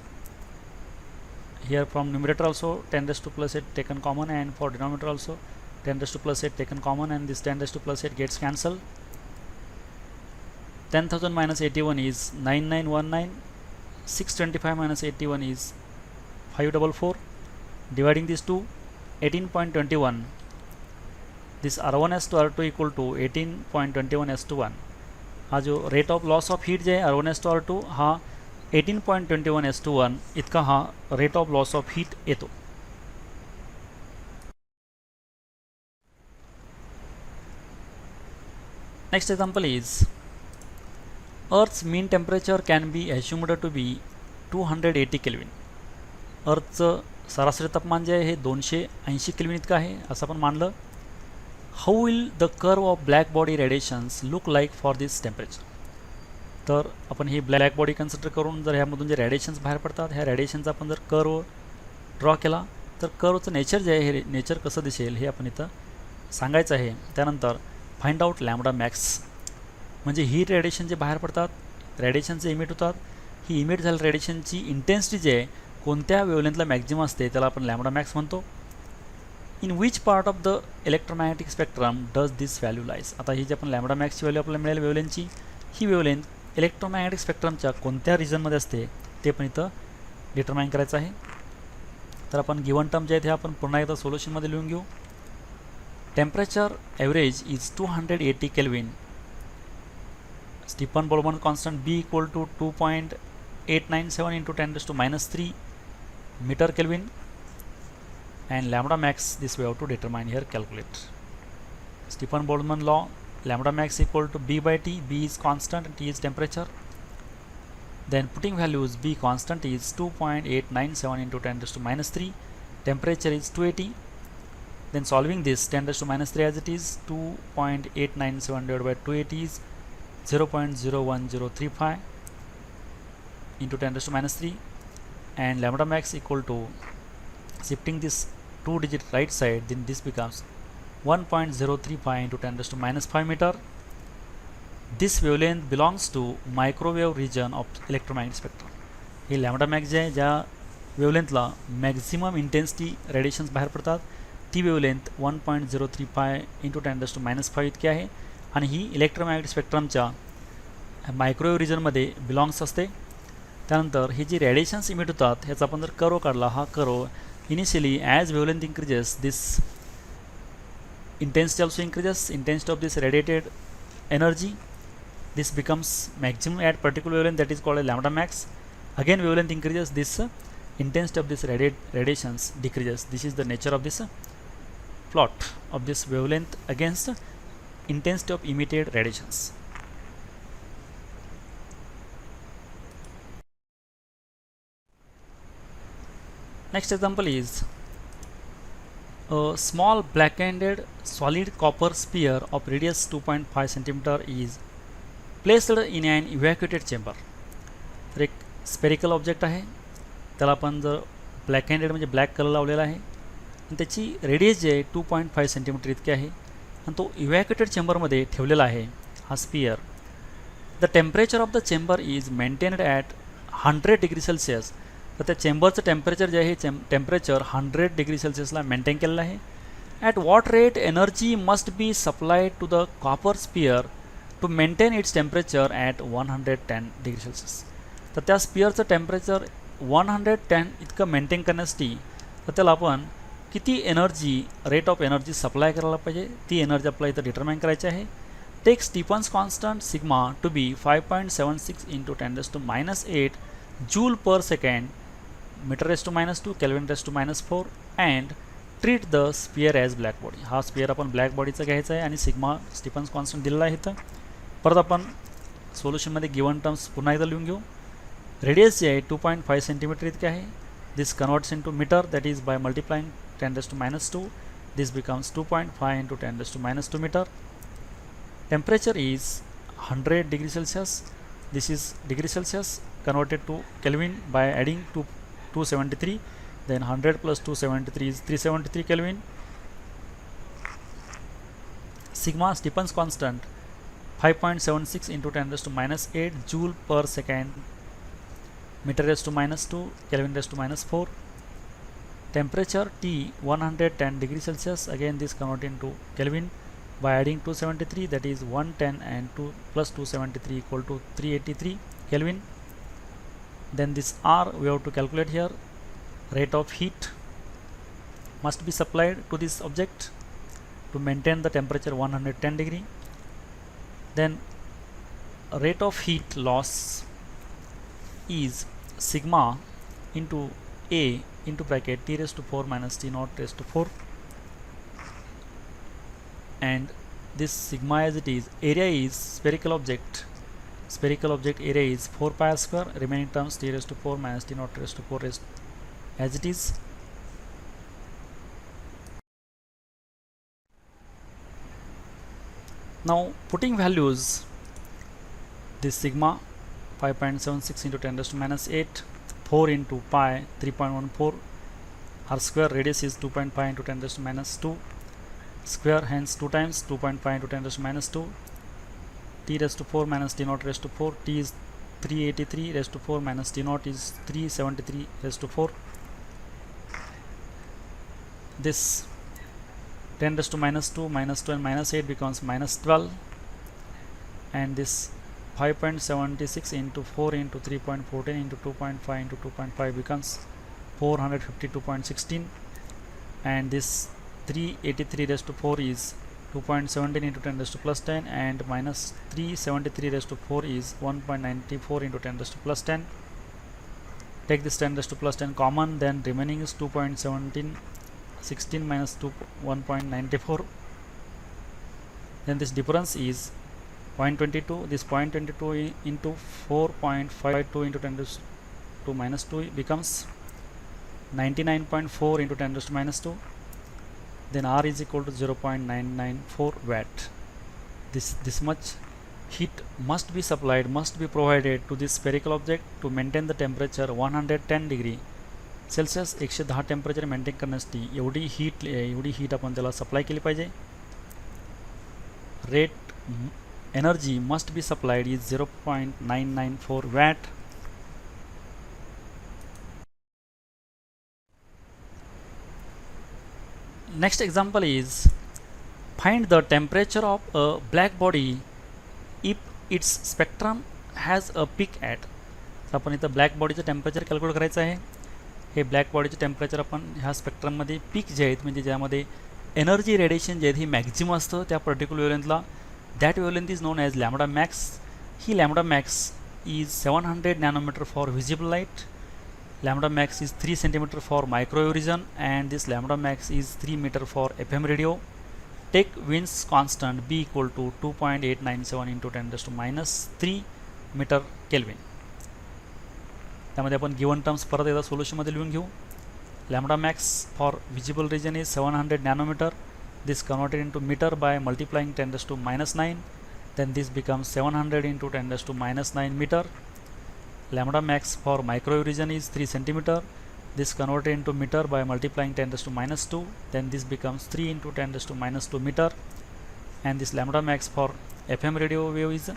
Here from numerator also 10 raised to plus 8 taken common, and for denominator also 10 raised to plus 8 taken common, and this 10 raised to plus 8 gets cancelled. 10,000 minus 81 is 9919, 625 minus 81 is 544. Dividing these two, 18.21, this R1s to R2 equal to 18.21 S to 1. हा जो rate of loss of heat J R1s to R2 हा 18.21 S to 1 इतका हा rate of loss of heat येतो. Next example is Earth's mean temperature can be assumed to be 280 Kelvin. Earthचं सरासरी तापमान जे आहे हे 280 kelvin इतकं आहे असं आपण मानलं. How will the curve of black body radiations look like for this temperature. तर आपण ही ब्लॅक बॉडी कन्सिडर करून जर ह्यामधून जे रेडिएशन्स बाहेर पडतात ह्या रेडिएशनचा आपण जर कर्व ड्रॉ केला तर कर्वचं नेचर जे आहे हे नेचर कसं दिसेल हे आपण इथं सांगायचं आहे. त्यानंतर फाइंड आउट लॅम्बडा मॅक्स, म्हणजे ही रेडिएशन जे बाहेर पडतात रेडिएशन जे इमिट होतात ही इमिट झालेल्या रेडिएशनची इंटेन्सिटी जे आहे कोणत्या वेवलेंथला मॅक्झिमम असते त्याला आपण लॅम्बडा मॅक्स म्हणतो. In which part of the electromagnetic spectrum does this value lies. आता ही जी आपण लॅम्बडा मॅक्सची व्हॅल्यू आपल्याला मिळेल वेवलेंथची, ही वेवलेंथ इलेक्ट्रोमॅग्नेटिक स्पेक्ट्रमच्या कोणत्या रिजनमध्ये असते ते पण इथं डिटरमाइन करायचं आहे. तर आपण गिवन टर्म जे आहेत हे आपण पुन्हा एकदा सोल्युशनमध्ये लिहून घेऊ. Temperature average is 280 kelvin. Stefan Boltzmann constant b equal to 2.897 into 10 raised to minus 3 meter Kelvin, and lambda max this we have to determine here, calculate. Stefan Boltzmann law, lambda max equal to b by t, b is constant and t is temperature. Then putting values, b constant is 2.897 into 10 raised to minus 3, temperature is 280. Then solving this 10 raised to minus 3 as it is, 2.897 divided by 280 is 0.01035 into 10 raised to minus 3, and lambda max equal to, shifting this 2 digit right side, then this becomes 1.035 into 10 raised to minus 5 meter. This wavelength belongs to microwave region of electromagnetic spectrum. हे lambda max जे आहे ज्या वेवलेंथला maximum intensity radiations बाहेर पडतात ती wavelength 1.035 into 10 raised to minus 5 इतकी आहे, आणि ही इलेक्ट्रोमॅग्नेटिक स्पेक्ट्रमच्या मायक्रोवेव्ह रिजनमध्ये बिलॉंग्स असते. त्यानंतर ही जी रेडिएशन्स इमिट होतात ह्याचा आपण जर कर्व काढला, हा curve initially as wavelength increases this intensity also increases, intensity of this radiated energy, this becomes maximum at particular wavelength, that is called a lambda max. Again wavelength increases, this intensity of this radiations decreases. This is the nature of this plot of this wavelength against intensity of emitted radiations. Next example is a small black-ended solid copper sphere of radius 2.5 cm is placed in an evacuated chamber. तर एक spherical object आहे, त्याला आपण जर black handed म्हणजे black colour लावलेला आहे आणि त्याची रेडियस जे आहे 2.5 cm इतकी आहे आणि तो इव्हॅक्युएटेड चेंबरमध्ये ठेवलेला आहे हा sphere. The temperature of the chamber is maintained at 100 degree Celsius. तर त्या चेंबरचं टेम्परेचर जे आहे टेम्परेचर 100 डिग्री सेल्सिअसला मेंटेन केलेलं आहे. At what rate energy must be supplied to the copper sphere to maintain its temperature at 110 degree Celsius. तर त्या स्पिअरचं temperature 110 इतकं maintain करण्यासाठी तर त्याला आपण किती energy rate of energy supply करायला पाहिजे ती एनर्जी आपल्याला इथं डिटरमाइन करायची आहे. Take Stefan's constant sigma to be 5.76 into 10⁻⁸ joule per second metre, kelvin and treat the sphere as black body. हा स्पियर आपण ब्लॅक बॉडीचा घ्यायचा आहे आणि सिग्मा स्टीफन्स कॉन्स्टंट दिलेला आहे इथं. परत आपण सोल्युशनमध्ये गिवन टर्म्स पुन्हा एकदा लिहून घेऊ. रेडियस जे आहे 2.5 सेंटीमीटर इतके आहे. This converts into metre, that is by multiplying 10⁻². This becomes 2.5 into 10⁻² meter. Temperature is 100 degree Celsius. This is degree Celsius converted to Kelvin by adding 273. Then 100 plus 273 is 373 Kelvin. Sigma Stefan's constant 5.76 into 10⁻⁸ joule per second मीटर⁻², केल्विन⁻⁴. Temperature T 110 degree Celsius. Again this converted into Kelvin by adding 273, that is 110 and 2 plus 273 equal to 383 Kelvin. Then this R we have to calculate here. Rate of heat must be supplied to this object to maintain the temperature 110 degree. Then rate of heat loss is sigma into A into bracket T⁻⁴ minus T⁻⁴, and this sigma as it is. Area is spherical object area is 4 pi r square. Remaining terms T⁻⁴ minus T⁻⁴ as it is. Now putting values, this sigma 5.76 into 10⁻⁸, 4 into pi 3.14, r square radius is 2.5 into 10⁻² square, hence 2 times 2.5 into 10⁻², T⁻⁴ minus T⁻⁴, T is 383⁴ minus T0 is 373⁴. This 10⁻² minus 2 and minus 8 becomes minus 12, and this 5.76 into 4 into 3.14 into 2.5 into 2.5 becomes 452.16, and this 383⁴ is 2.17 into 10⁻+10 and minus 373⁴ is 1.94 into 10⁻+10. Take this 10⁻+10 common, then remaining is 2.17, 16 minus 1.94. Then this difference is 0.22. This 0.22 into 4.52 into 10⁻² becomes 99.4 into 10⁻². Then R is equal to 0.994 watt. This much heat must be supplied, must be provided to this spherical object to maintain the temperature 110 degree Celsius. 110 temperature maintain करण्यासाठी एवढी heat आपण त्याला supply केली पाहिजे. Rate energy must be supplied is 0.994 watt. Next example is find the temperature of a black body if its spectrum has a peak at. आपण इथं black बॉडीचं temperature calculate करायचं आहे. हे ब्लॅक बॉडीचे टेम्परेचर आपण ह्या स्पेक्ट्रममध्ये पीक जे आहेत म्हणजे ज्यामध्ये एनर्जी रेडिएशन जे आहेत ही मॅक्झिमम असतं त्या पर्टिक्युलर वेवलेंथला, that wavelength is known as lambda max. ही lambda max is 700 nanometre for visible light. Lambda max is 3 cm for microwave region, and this lambda max is 3 meter for FM radio. Take Wiens constant B equal to 2.897 into 10⁻³ meter Kelvin. त्यामध्ये आपण given terms परत एकदा सोल्युशनमध्ये लिहून घेऊ. Lambda max for visible region is 700 nanometre. This converted into metre by multiplying 10⁻⁹. then this becomes 700 into 10⁻⁹ meter. Lambda max for microwave region is 3 cm. This converted into meter by multiplying 10⁻², then this becomes 3 into 10⁻² meter. And this lambda max for FM radio wave is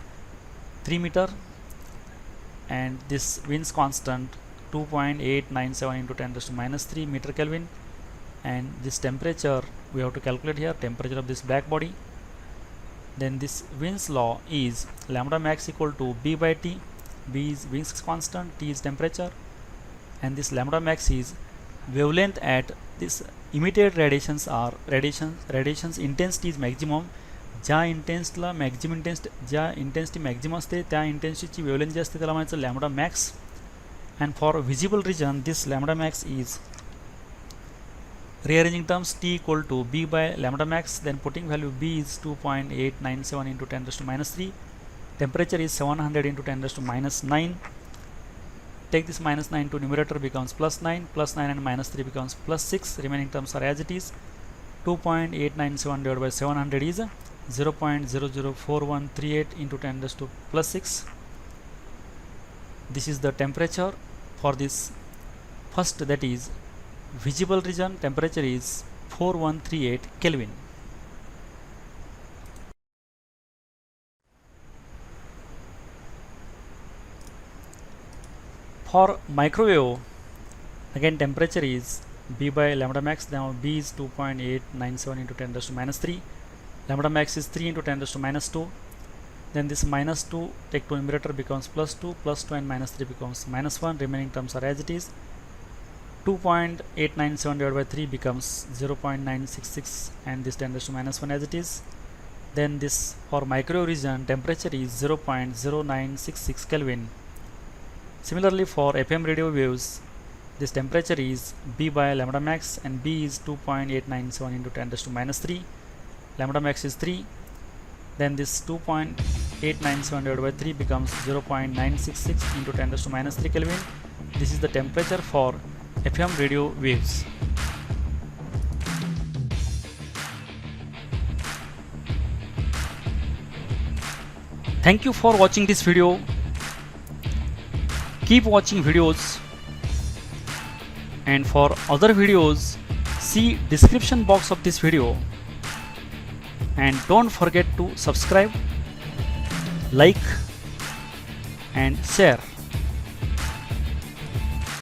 3 meter, and this Wiens constant 2.897 into 10⁻³ meter Kelvin. And this temperature we have to calculate here, temperature of this black body. then this Wien's law is lambda max equal to B by T. B is Wien's constant, T is temperature, and this lambda max is wavelength at this emitted radiations are radiations intensity is maximum. ज्या इंटेन्सला maximum ज्या intensity maximum असते त्या इंटेन्सिटीची wavelength जी असते त्याला म्हणायचं lambda max. And for visible region this lambda max is rearranging terms T equal to B by lambda max, then putting value B is 2.897 into 10 raised to minus 3, temperature is 700 into 10 raised to minus 9. Take this minus 9 to numerator, becomes plus 9, plus 9 and minus 3 becomes plus 6. Remaining terms are as it is. 2.897 divided by 700 is 0.004138 into 10 raised to plus 6. This is the temperature for this first, that is visible region. Temperature is 4138 Kelvin. For microwave, again temperature is B by lambda max. Now B is 2.897 into 10 raised to minus 3. Lambda max is 3 into 10 raised to minus 2. Then this minus 2 take to numerator, becomes plus 2, plus 2 and minus 3 becomes minus 1. Remaining terms are as it is. 2.897 divided by 3 becomes 0.966, and this 10 raised to minus 1 as it is. Then this for microwave region temperature is 0.0966 Kelvin. Similarly for FM radio waves, this temperature is B by lambda max, and B is 2.897 into 10 raised to minus 3. Lambda max is 3. Then this 2.897 divided by 3 becomes 0.966 into 10 raised to minus 3 Kelvin. This is the temperature for FM radio waves. Thank you for watching this video. Keep watching videos, and for other videos see description box of this video, and don't forget to subscribe, like and share.